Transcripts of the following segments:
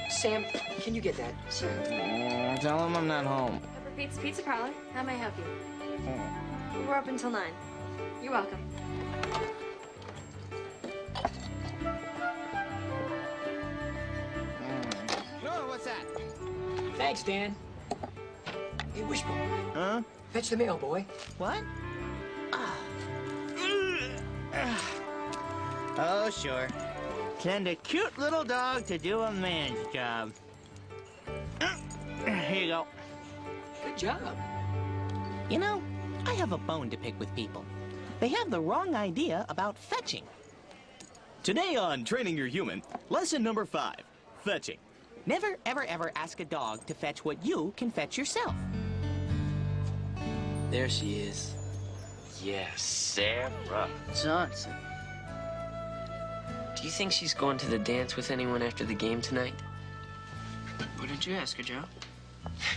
Sam, can you get that? Sure. Tell him I'm not home. Pepper Pete's Pizza Parlor. How may I help you? We're open till 9. You're welcome. Oh, what's that? Thanks, Dan. Hey, Wishbone. Huh? Fetch the mail, boy. What? Oh, sure. Send a cute little dog to do a man's job. Here you go. Good job. You know, I have a bone to pick with people. They have the wrong idea about fetching. Today on Training Your Human, lesson number 5, fetching. Never, ever, ever ask a dog to fetch what you can fetch yourself. There she is. Yes, Sarah Johnson. Do you think she's going to the dance with anyone after the game tonight? What did you ask her, Joe?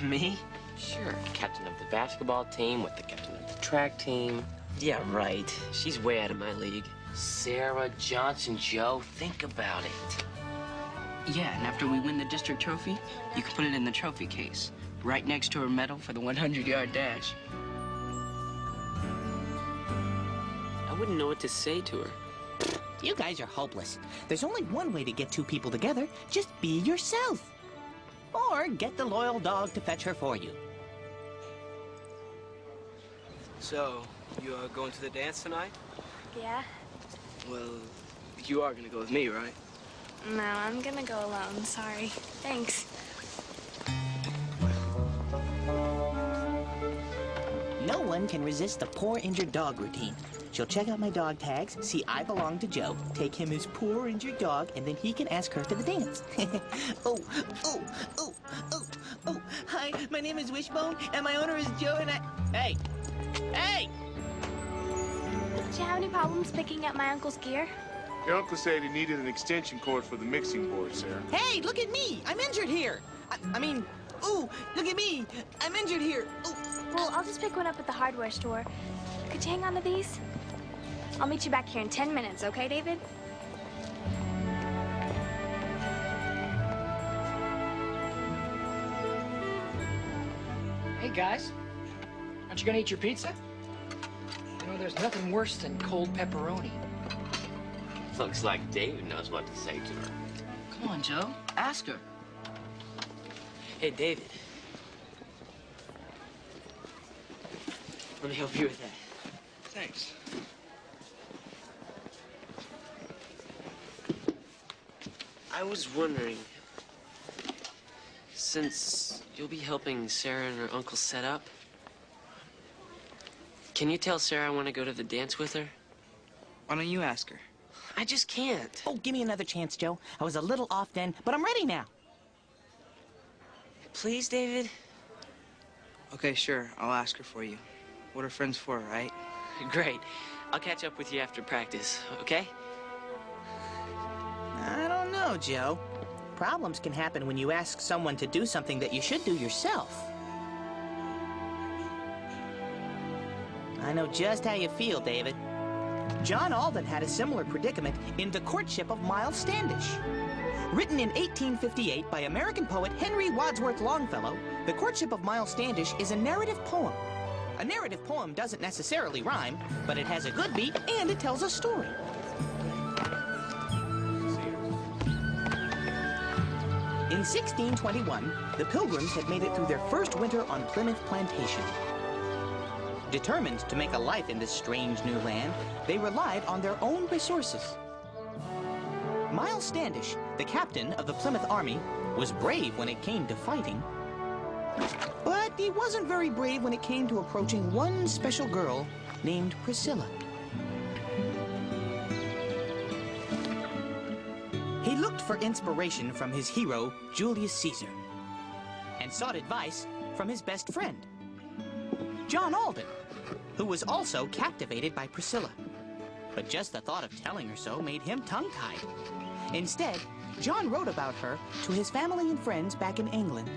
Me? Sure. Captain of the basketball team with the captain of the track team. Yeah, right. She's way out of my league. Sarah Johnson, Joe. Think about it. Yeah, and after we win the district trophy, you can put it in the trophy case, right next to her medal for the 100-yard dash. I wouldn't know what to say to her. You guys are hopeless. There's only one way to get two people together. Just be yourself. Or get the loyal dog to fetch her for you. So, you are going to the dance tonight? Yeah? Well, you are gonna go with me, right? No, I'm gonna go alone. Sorry. Thanks. No one can resist the poor injured dog routine. She'll check out my dog tags, see I belong to Joe, take him his poor injured dog, and then he can ask her to the dance. Oh, oh, oh, oh, oh. Hi, my name is Wishbone, and my owner is Joe, and I... Hey! Hey! Did you have any problems picking up my uncle's gear? Your uncle said he needed an extension cord for the mixing board, Sarah. Hey, look at me! I'm injured here! I mean, ooh, look at me! I'm injured here! Ooh. Well, I'll just pick one up at the hardware store. Could you hang on to these? I'll meet you back here in 10 minutes, okay, David? Hey, guys. Aren't you gonna eat your pizza? You know, there's nothing worse than cold pepperoni. Looks like David knows what to say to her. Come on, Joe. Ask her. Hey, David. Let me help you with that. Thanks. I was wondering, since you'll be helping Sarah and her uncle set up, can you tell Sarah I want to go to the dance with her? Why don't you ask her? I just can't. Oh, give me another chance, Joe. I was a little off then, but I'm ready now. Please, David? Okay, sure. I'll ask her for you. What are friends for, right? Great. I'll catch up with you after practice, okay? I don't know, Joe. Problems can happen when you ask someone to do something that you should do yourself. I know just how you feel, David. John Alden had a similar predicament in The Courtship of Miles Standish. Written in 1858 by American poet Henry Wadsworth Longfellow, The Courtship of Miles Standish is a narrative poem. A narrative poem doesn't necessarily rhyme, but it has a good beat and it tells a story. In 1621, the Pilgrims had made it through their first winter on Plymouth Plantation. Determined to make a life in this strange new land, they relied on their own resources. Miles Standish, the captain of the Plymouth Army, was brave when it came to fighting. But he wasn't very brave when it came to approaching one special girl named Priscilla. He looked for inspiration from his hero, Julius Caesar, and sought advice from his best friend, John Alden, who was also captivated by Priscilla. But just the thought of telling her so made him tongue-tied. Instead, John wrote about her to his family and friends back in England.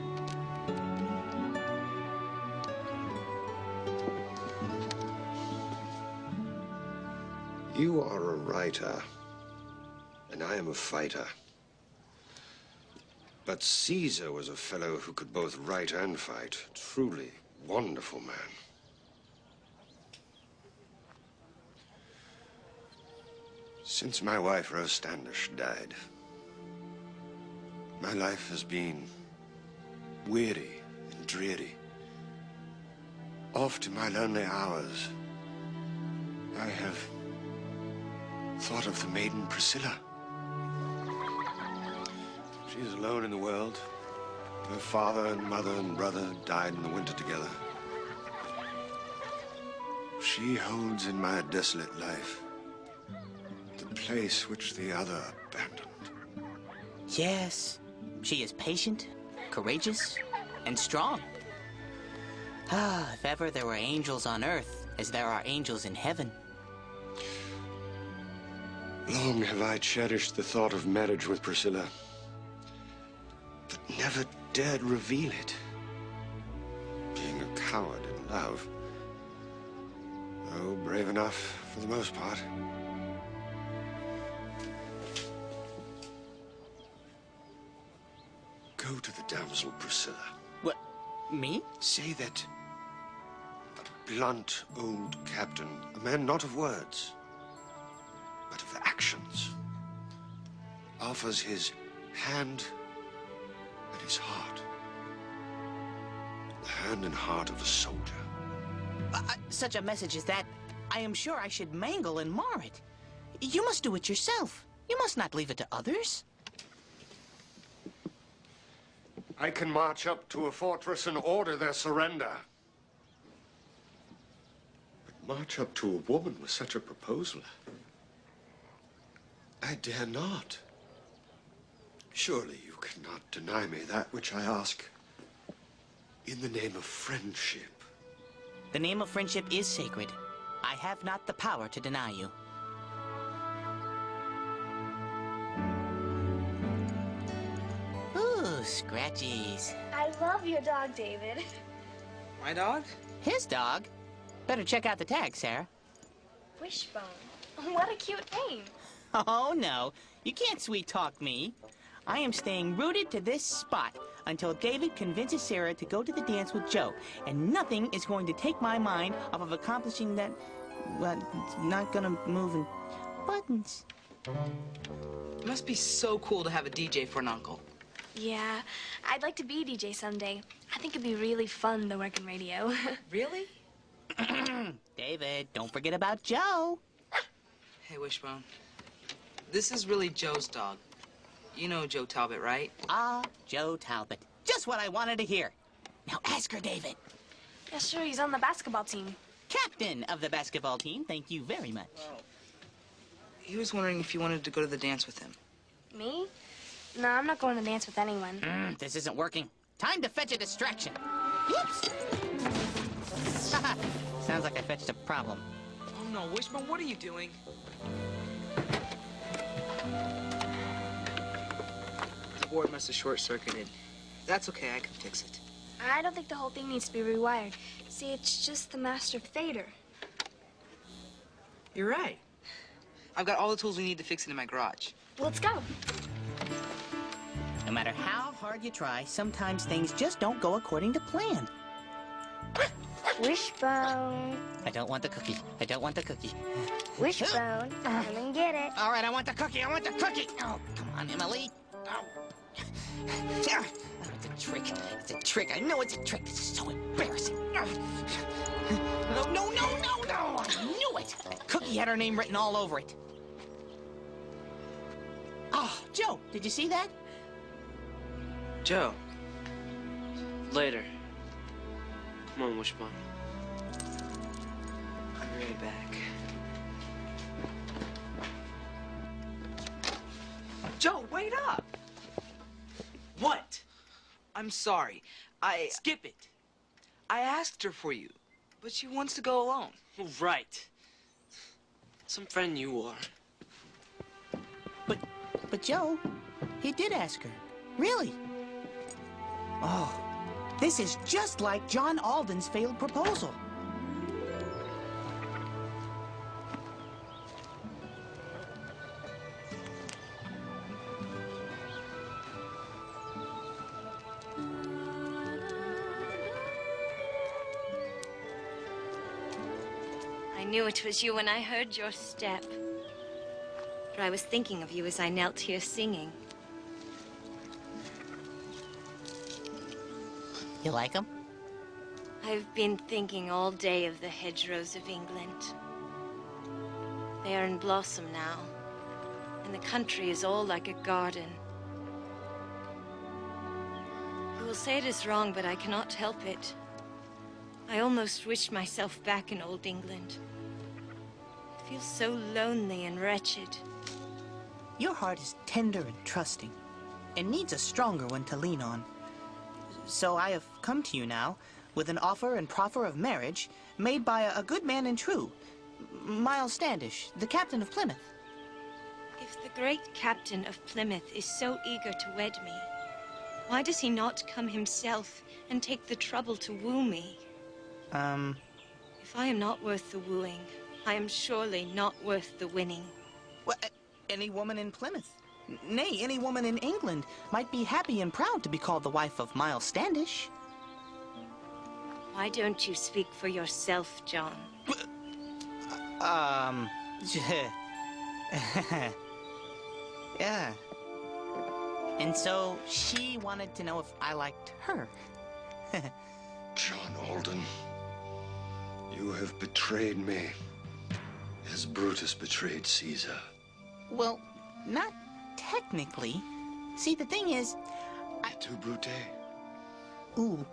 You are a writer, and I am a fighter. But Caesar was a fellow who could both write and fight. Truly wonderful man. Since my wife, Rose Standish, died, my life has been weary and dreary. Oft in my lonely hours, I have thought of the maiden Priscilla. She is alone in the world. Her father and mother and brother died in the winter together. She holds in my desolate life the place which the other abandoned. Yes, she is patient, courageous, and strong. Ah, if ever there were angels on earth, as there are angels in heaven. Long have I cherished the thought of marriage with Priscilla, but never dared reveal it, being a coward in love. Though brave enough for the most part. Go to the damsel Priscilla. What, me? Say that a blunt old captain, a man not of words, but of actions, offers his hand and his heart. The hand and heart of a soldier. Such a message as that, I am sure I should mangle and mar it. You must do it yourself. You must not leave it to others. I can march up to a fortress and order their surrender. But march up to a woman with such a proposal, I dare not. Surely you cannot deny me that which I ask in the name of friendship. The name of friendship is sacred. I have not the power to deny you. Ooh, scratchies. I love your dog, David. My dog? His dog? Better check out the tag, Sarah. Wishbone. What a cute name. Oh, no. You can't sweet-talk me. I am staying rooted to this spot until David convinces Sarah to go to the dance with Joe. And nothing is going to take my mind off of accomplishing that... Well, it's not gonna move in buttons. It must be so cool to have a DJ for an uncle. Yeah, I'd like to be a DJ someday. I think it'd be really fun to work in radio. Really? David, don't forget about Joe. Hey, Wishbone. This is really Joe's dog. You know Joe Talbot, right? Ah, Joe Talbot. Just what I wanted to hear. Now ask her, David. Yeah, sure, he's on the basketball team. Captain of the basketball team, thank you very much. He was wondering if you wanted to go to the dance with him. Me? No, I'm not going to dance with anyone. This isn't working. Time to fetch a distraction. Whoops! Sounds like I fetched a problem. Oh, no, Wishbone, what are you doing? The board must have short-circuited. That's okay, I can fix it. I don't think the whole thing needs to be rewired. See, it's just the master fader. You're right. I've got all the tools we need to fix it in my garage. Well, let's go. No matter how hard you try, sometimes things just don't go according to plan. Wishbone. I don't want the cookie. I don't want the cookie. Wishbone, come and get it. All right, I want the cookie. I want the cookie. Oh, come on, Emily. Oh. Oh, it's a trick. It's a trick. I know it's a trick. This is so embarrassing. No, no, no, no, no. I knew it. Cookie had her name written all over it. Oh, Joe, did you see that? Joe. Later. Come on, Wishbone. I'll be right back. Joe, wait up! What? I'm sorry. Skip it. I asked her for you, but she wants to go alone. Oh, right. Some friend you are. But Joe, he did ask her. Really? Oh, this is just like John Alden's failed proposal. knew it was you when I heard your step. For I was thinking of you as I knelt here singing. You like them? I've been thinking all day of the hedgerows of England. They are in blossom now, and the country is all like a garden. You will say it is wrong, but I cannot help it. I almost wish myself back in old England. I feel so lonely and wretched. Your heart is tender and trusting, and needs a stronger one to lean on. So I have come to you now with an offer and proffer of marriage made by a good man and true, Miles Standish, the captain of Plymouth. If the great captain of Plymouth is so eager to wed me, why does he not come himself and take the trouble to woo me? If I am not worth the wooing, I am surely not worth the winning. Well, any woman in Plymouth, nay, any woman in England, might be happy and proud to be called the wife of Miles Standish. Why don't you speak for yourself, John? Yeah. And so she wanted to know if I liked her. John Alden, you have betrayed me, as Brutus betrayed Caesar. Well, not technically. See, the thing is, Tu Brute? Ooh.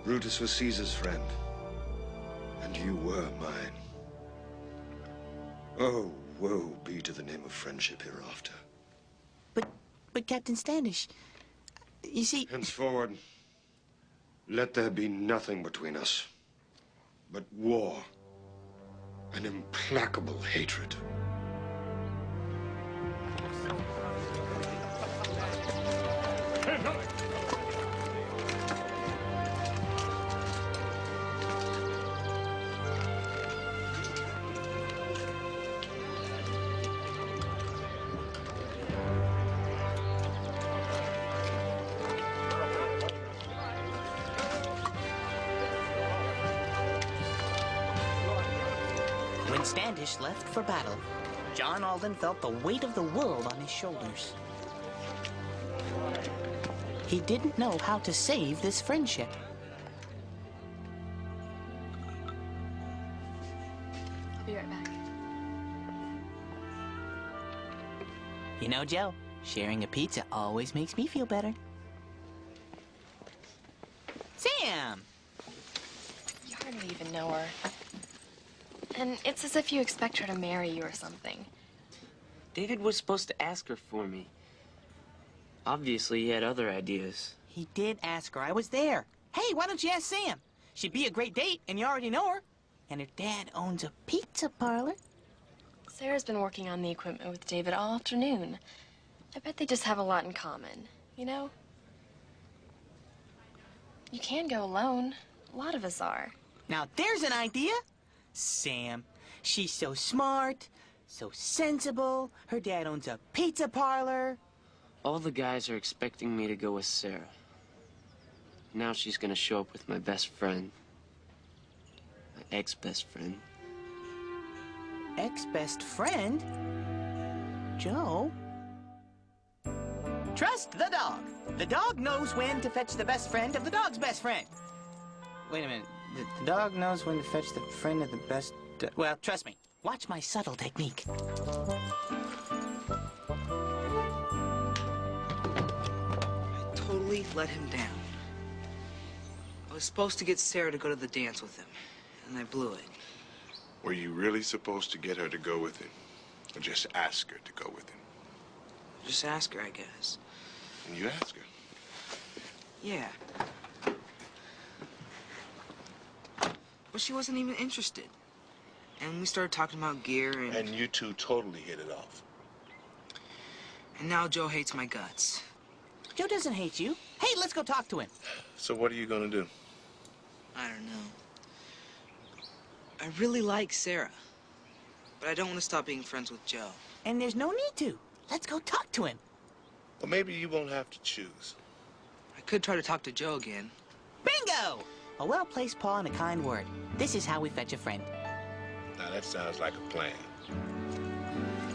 Brutus was Caesar's friend, and you were mine. Oh, woe be to the name of friendship hereafter. But Captain Standish, you see... Henceforward, let there be nothing between us but war and implacable hatred. When Standish left for battle, John Alden felt the weight of the world on his shoulders. He didn't know how to save this friendship. I'll be right back. You know, Joe, sharing a pizza always makes me feel better. Sam! You hardly even know her. And it's as if you expect her to marry you or something. David was supposed to ask her for me. Obviously, he had other ideas. He did ask her. I was there. Hey, why don't you ask Sam? She'd be a great date, and you already know her. And her dad owns a pizza parlor. Sarah's been working on the equipment with David all afternoon. I bet they just have a lot in common, you know? You can go alone. A lot of us are. Now, there's an idea. Sam, she's so smart, so sensible. Her dad owns a pizza parlor. All the guys are expecting me to go with Sarah. Now she's gonna show up with my best friend. My ex-best friend. Ex-best friend? Joe? Trust the dog. The dog knows when to fetch the best friend of the dog's best friend. Wait a minute. The dog knows when to fetch the friend of the best... Well, trust me. Watch my subtle technique. I totally let him down. I was supposed to get Sarah to go to the dance with him, and I blew it. Were you really supposed to get her to go with him? Or just ask her to go with him? Just ask her, I guess. And you ask her. Yeah. But she wasn't even interested. And we started talking about gear and... And you two totally hit it off. And now Joe hates my guts. Joe doesn't hate you. Hey, let's go talk to him. So what are you gonna do? I don't know. I really like Sarah. But I don't want to stop being friends with Joe. And there's no need to. Let's go talk to him. Well, maybe you won't have to choose. I could try to talk to Joe again. Bingo! A well-placed paw and a kind word. This is how we fetch a friend. Now, that sounds like a plan.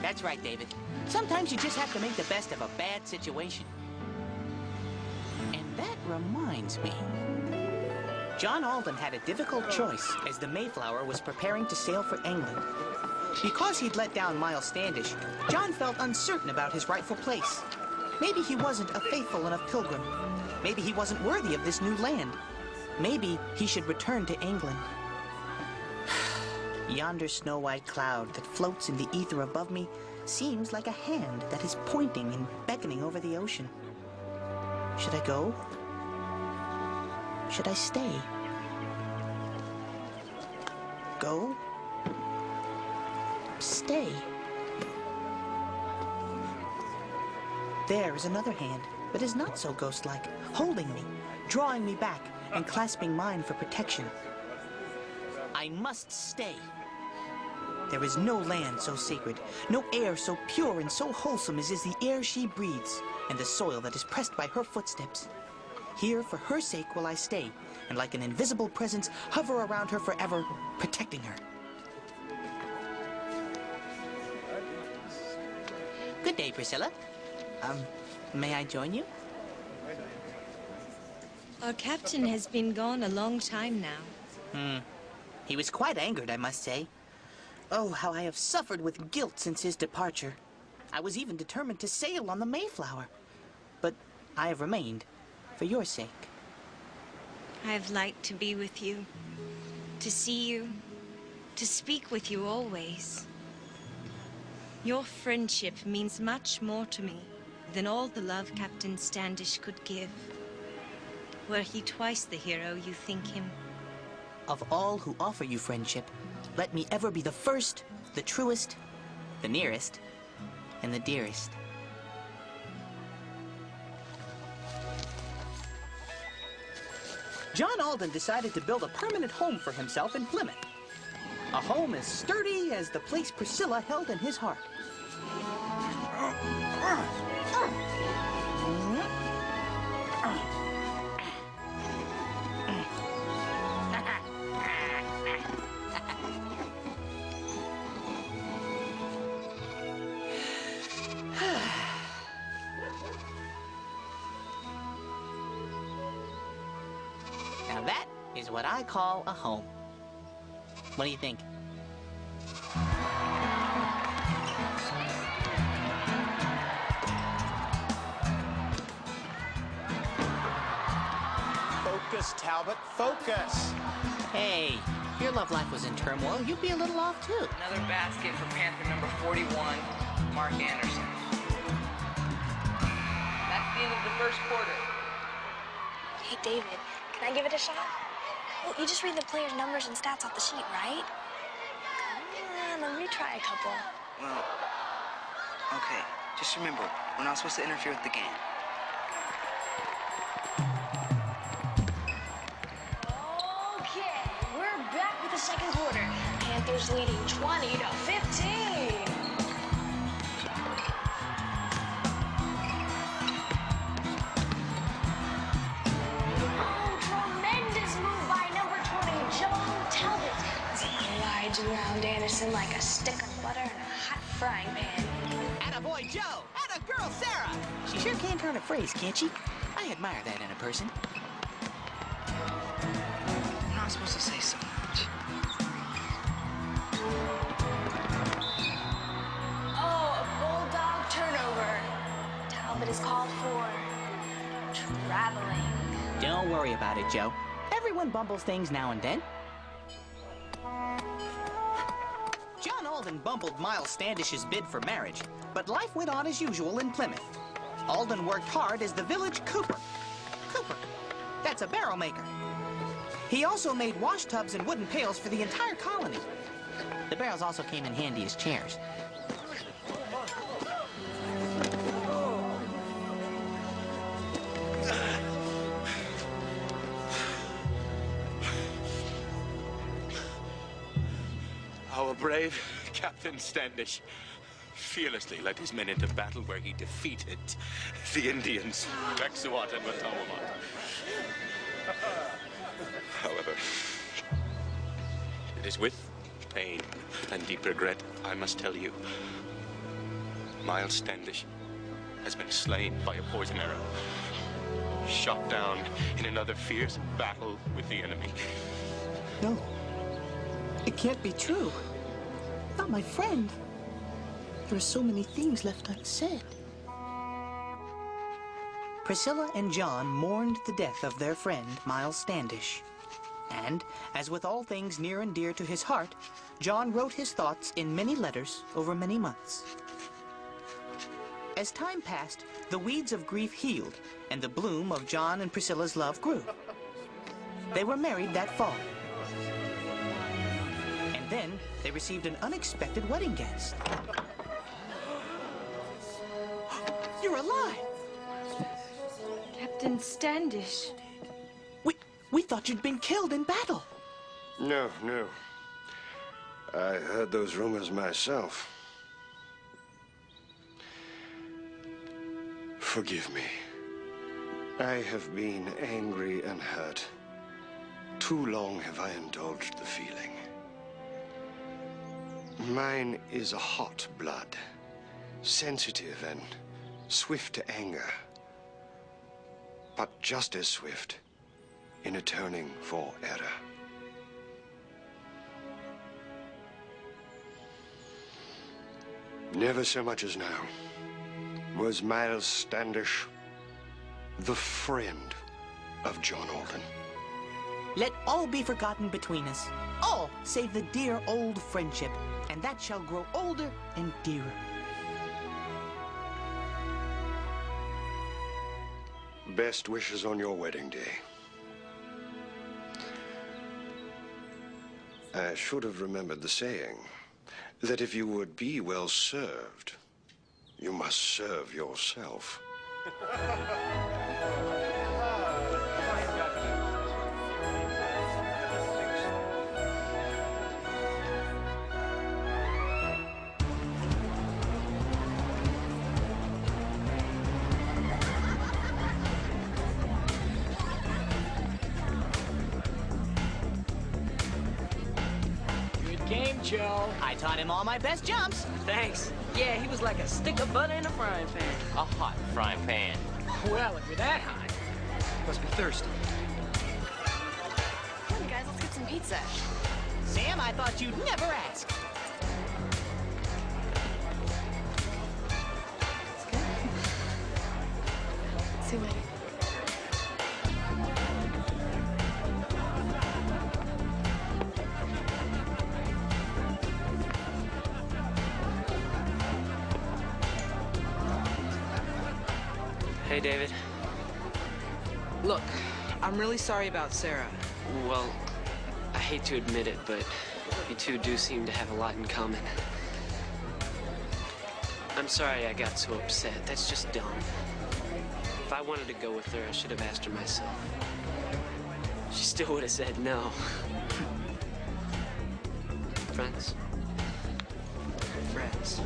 That's right, David. Sometimes you just have to make the best of a bad situation. And that reminds me. John Alden had a difficult choice as the Mayflower was preparing to sail for England. Because he'd let down Miles Standish, John felt uncertain about his rightful place. Maybe he wasn't a faithful enough pilgrim. Maybe he wasn't worthy of this new land. Maybe he should return to England. Yonder snow-white cloud that floats in the ether above me seems like a hand that is pointing and beckoning over the ocean. Should I go? Should I stay? Go? Stay? There is another hand that is not so ghost-like, holding me, drawing me back, and clasping mine for protection. I must stay. There is no land so sacred, no air so pure and so wholesome as is the air she breathes, and the soil that is pressed by her footsteps. Here, for her sake, will I stay, and like an invisible presence, hover around her forever, protecting her. Good day, Priscilla. May I join you? Our captain has been gone a long time now. He was quite angered, I must say. Oh, how I have suffered with guilt since his departure. I was even determined to sail on the Mayflower. But I have remained, for your sake. I have liked to be with you, to see you, to speak with you always. Your friendship means much more to me than all the love Captain Standish could give. Were he twice the hero you think him? Of all who offer you friendship, let me ever be the first, the truest, the nearest, and the dearest. John Alden decided to build a permanent home for himself in Plymouth. A home as sturdy as the place Priscilla held in his heart. Now that is what I call a home. What do you think? Focus, Talbot, focus. Hey, if your love life was in turmoil, you'd be a little off too. Another basket for Panther number 41, Mark Anderson. That's the end of the first quarter. Hey, David, can I give it a shot? Well, you just read the players' numbers and stats off the sheet, right? Come on, let me try a couple. Well, okay. Just remember, we're not supposed to interfere with the game. Okay, we're back with the second quarter. Panthers leading 20-15. Around Anderson like a stick of butter in a hot frying pan. Attaboy Joe! Attagirl Sarah! She sure can turn a phrase, can't she? I admire that in a person. We're not supposed to say so much. Oh, a bulldog turnover. Talbot is called for traveling. Don't worry about it, Joe. Everyone bumbles things now and then. John Alden bumbled Miles Standish's bid for marriage, but life went on as usual in Plymouth. Alden worked hard as the village cooper. Cooper, that's a barrel maker. He also made wash tubs and wooden pails for the entire colony. The barrels also came in handy as chairs. Our brave Captain Standish fearlessly led his men into battle where he defeated the Indians, Bexuat and Matamawat. However, it is with pain and deep regret, I must tell you, Miles Standish has been slain by a poison arrow. Shot down in another fierce battle with the enemy. No. It can't be true. Not my friend. There are so many things left unsaid. Priscilla and John mourned the death of their friend, Miles Standish. And, as with all things near and dear to his heart, John wrote his thoughts in many letters over many months. As time passed, the weeds of grief healed, and the bloom of John and Priscilla's love grew. They were married that fall. And then they received an unexpected wedding guest. You're alive! Captain Standish. We thought you'd been killed in battle. No, no. I heard those rumors myself. Forgive me. I have been angry and hurt. Too long have I indulged the feeling. Mine is a hot blood, sensitive and swift to anger, but just as swift in atoning for error. Never so much as now was Miles Standish the friend of John Alden. Let all be forgotten between us, all save the dear old friendship, and that shall grow older and dearer. Best wishes on your wedding day. I should have remembered the saying that if you would be well served, you must serve yourself. Game, Joe. I taught him all my best jumps. Thanks. Yeah, he was like a stick of butter in a frying pan. A hot frying pan. Well, if you're that hot, must be thirsty. Come on, guys, let's get some pizza. Sam, I thought you'd never ask. See you later. Hey, David. Look, I'm really sorry about Sarah. Well, I hate to admit it, but you two do seem to have a lot in common. I'm sorry I got so upset. That's just dumb. If I wanted to go with her, I should have asked her myself. She still would have said no. Friends? Friends.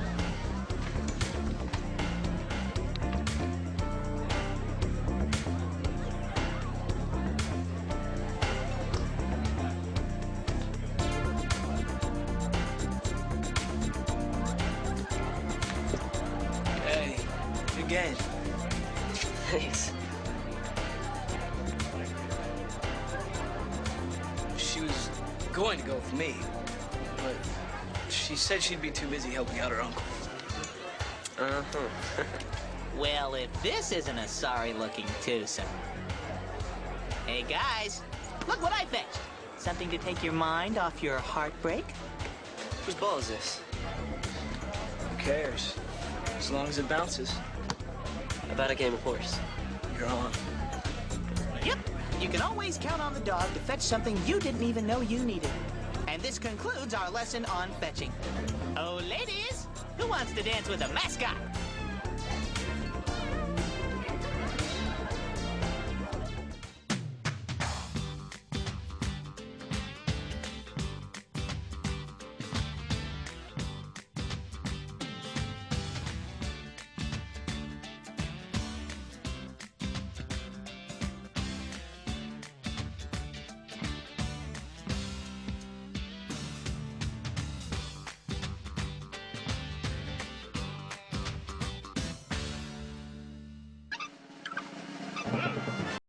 Again. Thanks. She was going to go with me, but she said she'd be too busy helping out her uncle. Uh-huh. Well, if this isn't a sorry-looking twosome. Hey, guys, look what I fetched. Something to take your mind off your heartbreak? Whose ball is this? Who cares? As long as it bounces. How about a game of horse? You're on. Yep, you can always count on the dog to fetch something you didn't even know you needed. And this concludes our lesson on fetching. Oh, ladies, who wants to dance with a mascot?